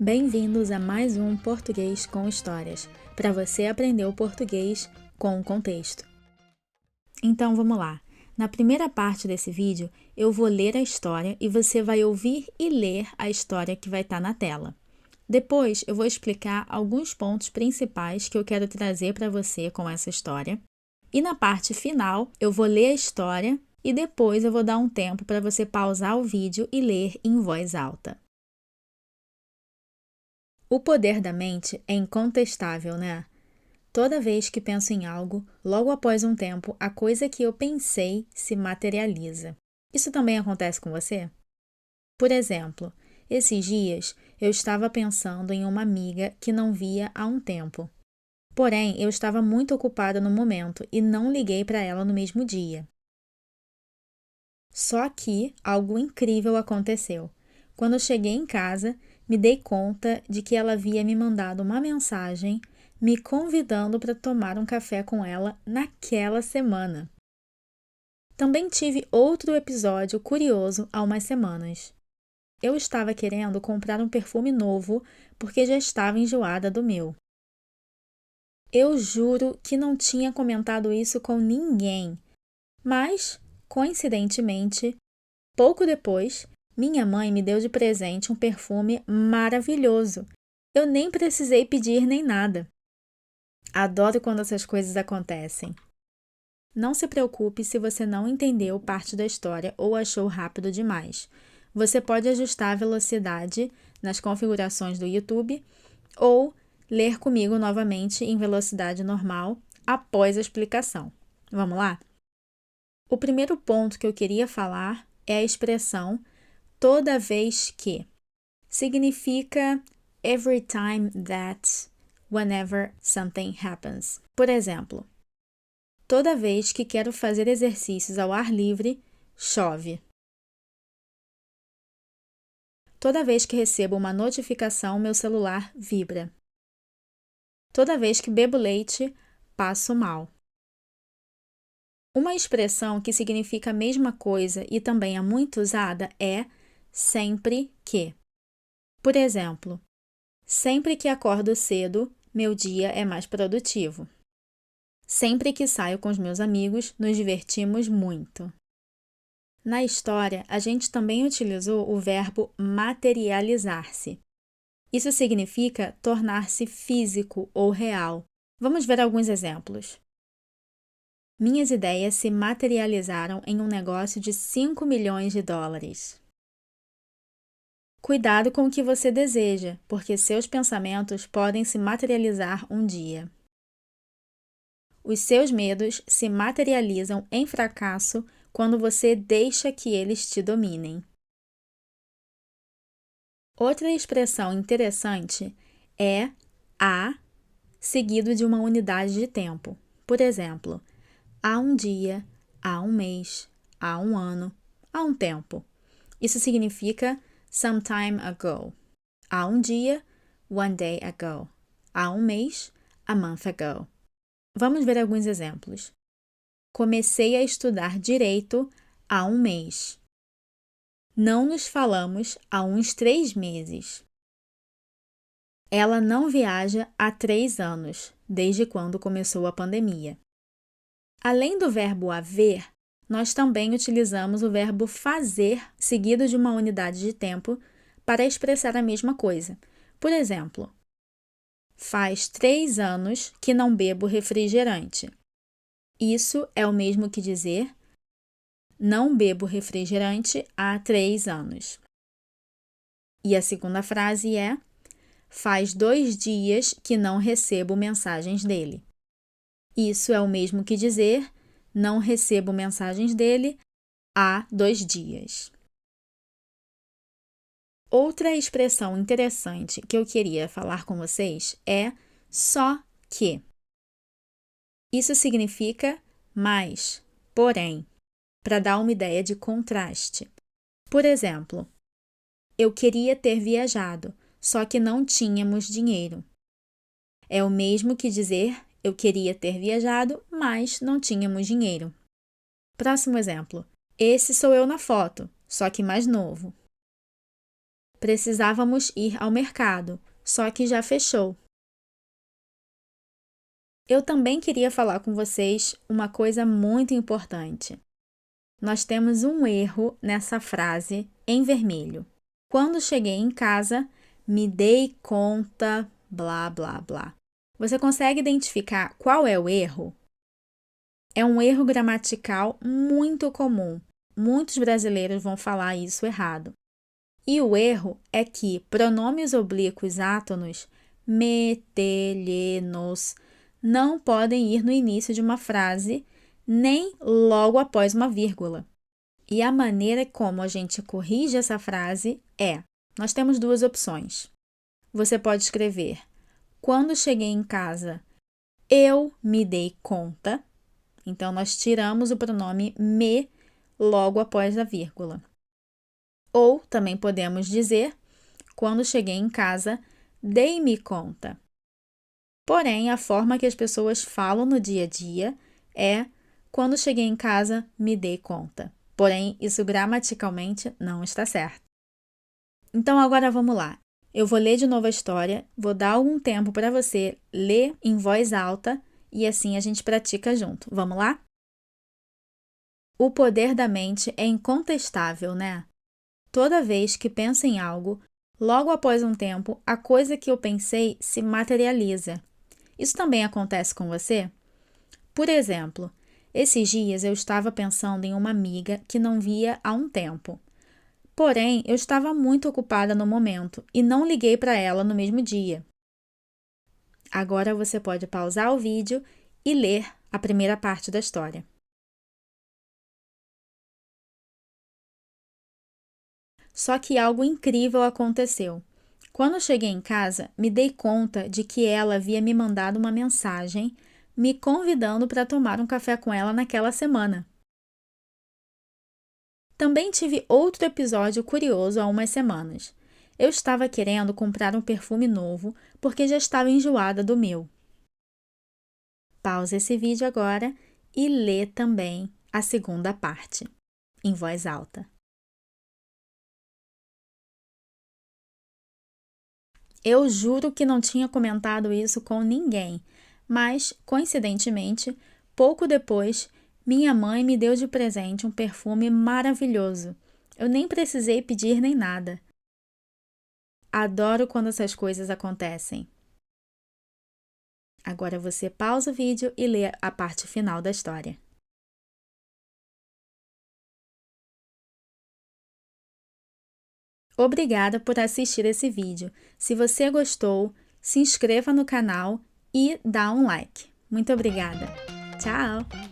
Bem-vindos a mais um Português com Histórias, para você aprender o português com o contexto. Então vamos lá. Na primeira parte desse vídeo, eu vou ler a história e você vai ouvir e ler a história que vai estar na tela. Depois, eu vou explicar alguns pontos principais que eu quero trazer para você com essa história. E na parte final, eu vou ler a história e depois eu vou dar um tempo para você pausar o vídeo e ler em voz alta. O poder da mente é incontestável, né? Toda vez que penso em algo, logo após um tempo, a coisa que eu pensei se materializa. Isso também acontece com você? Por exemplo, esses dias eu estava pensando em uma amiga que não via há um tempo. Porém, eu estava muito ocupada no momento e não liguei para ela no mesmo dia. Só que algo incrível aconteceu. Quando eu cheguei em casa, me dei conta de que ela havia me mandado uma mensagem me convidando para tomar um café com ela naquela semana. Também tive outro episódio curioso há umas semanas. Eu estava querendo comprar um perfume novo porque já estava enjoada do meu. Eu juro que não tinha comentado isso com ninguém, mas, coincidentemente, pouco depois, minha mãe me deu de presente um perfume maravilhoso. Eu nem precisei pedir nem nada. Adoro quando essas coisas acontecem. Não se preocupe se você não entendeu parte da história ou achou rápido demais. Você pode ajustar a velocidade nas configurações do YouTube ou ler comigo novamente em velocidade normal após a explicação. Vamos lá? O primeiro ponto que eu queria falar é a expressão toda vez que. Significa every time that, whenever something happens. Por exemplo, toda vez que quero fazer exercícios ao ar livre, chove. Toda vez que recebo uma notificação, meu celular vibra. Toda vez que bebo leite, passo mal. Uma expressão que significa a mesma coisa e também é muito usada é sempre que. Por exemplo, sempre que acordo cedo, meu dia é mais produtivo. Sempre que saio com os meus amigos, nos divertimos muito. Na história, a gente também utilizou o verbo materializar-se. Isso significa tornar-se físico ou real. Vamos ver alguns exemplos. Minhas ideias se materializaram em um negócio de 5 milhões de dólares. Cuidado com o que você deseja, porque seus pensamentos podem se materializar um dia. Os seus medos se materializam em fracasso quando você deixa que eles te dominem. Outra expressão interessante é há seguido de uma unidade de tempo. Por exemplo, há um dia, há um mês, há um ano, há um tempo. Isso significa some time ago. Há um dia, one day ago. Há um mês, a month ago. Vamos ver alguns exemplos. Comecei a estudar direito há um mês. Não nos falamos há uns 3 meses. Ela não viaja há 3 anos, desde quando começou a pandemia. Além do verbo haver, nós também utilizamos o verbo fazer seguido de uma unidade de tempo para expressar a mesma coisa. Por exemplo, faz 3 anos que não bebo refrigerante. Isso é o mesmo que dizer não bebo refrigerante há 3 anos. E a segunda frase é faz 2 dias que não recebo mensagens dele. Isso é o mesmo que dizer não recebo mensagens dele há 2 dias. Outra expressão interessante que eu queria falar com vocês é só que. Isso significa mais, porém, para dar uma ideia de contraste. Por exemplo, eu queria ter viajado, só que não tínhamos dinheiro. É o mesmo que dizer eu queria ter viajado, mas não tínhamos dinheiro. Próximo exemplo. Esse sou eu na foto, só que mais novo. Precisávamos ir ao mercado, só que já fechou. Eu também queria falar com vocês uma coisa muito importante. Nós temos um erro nessa frase em vermelho. Quando cheguei em casa, me dei conta, blá, blá, blá. Você consegue identificar qual é o erro? É um erro gramatical muito comum. Muitos brasileiros vão falar isso errado. E o erro é que pronomes oblíquos átonos, me, te, lhe, nos, não podem ir no início de uma frase, nem logo após uma vírgula. E a maneira como a gente corrige essa frase é: nós temos duas opções. Você pode escrever: quando cheguei em casa, eu me dei conta. Então, nós tiramos o pronome me logo após a vírgula. Ou também podemos dizer: quando cheguei em casa, dei-me conta. Porém, a forma que as pessoas falam no dia a dia é: quando cheguei em casa, me dei conta. Porém, isso gramaticalmente não está certo. Então, agora vamos lá. Eu vou ler de novo a história, vou dar algum tempo para você ler em voz alta e assim a gente pratica junto. Vamos lá? O poder da mente é incontestável, né? Toda vez que penso em algo, logo após um tempo, a coisa que eu pensei se materializa. Isso também acontece com você? Por exemplo, esses dias eu estava pensando em uma amiga que não via há um tempo. Porém, eu estava muito ocupada no momento e não liguei para ela no mesmo dia. Agora você pode pausar o vídeo e ler a primeira parte da história. Só que algo incrível aconteceu. Quando cheguei em casa, me dei conta de que ela havia me mandado uma mensagem me convidando para tomar um café com ela naquela semana. Também tive outro episódio curioso há umas semanas. Eu estava querendo comprar um perfume novo porque já estava enjoada do meu. Pausa esse vídeo agora e lê também a segunda parte, em voz alta. Eu juro que não tinha comentado isso com ninguém, mas, coincidentemente, pouco depois, minha mãe me deu de presente um perfume maravilhoso. Eu nem precisei pedir nem nada. Adoro quando essas coisas acontecem. Agora você pausa o vídeo e lê a parte final da história. Obrigada por assistir esse vídeo. Se você gostou, se inscreva no canal e dá um like. Muito obrigada. Tchau!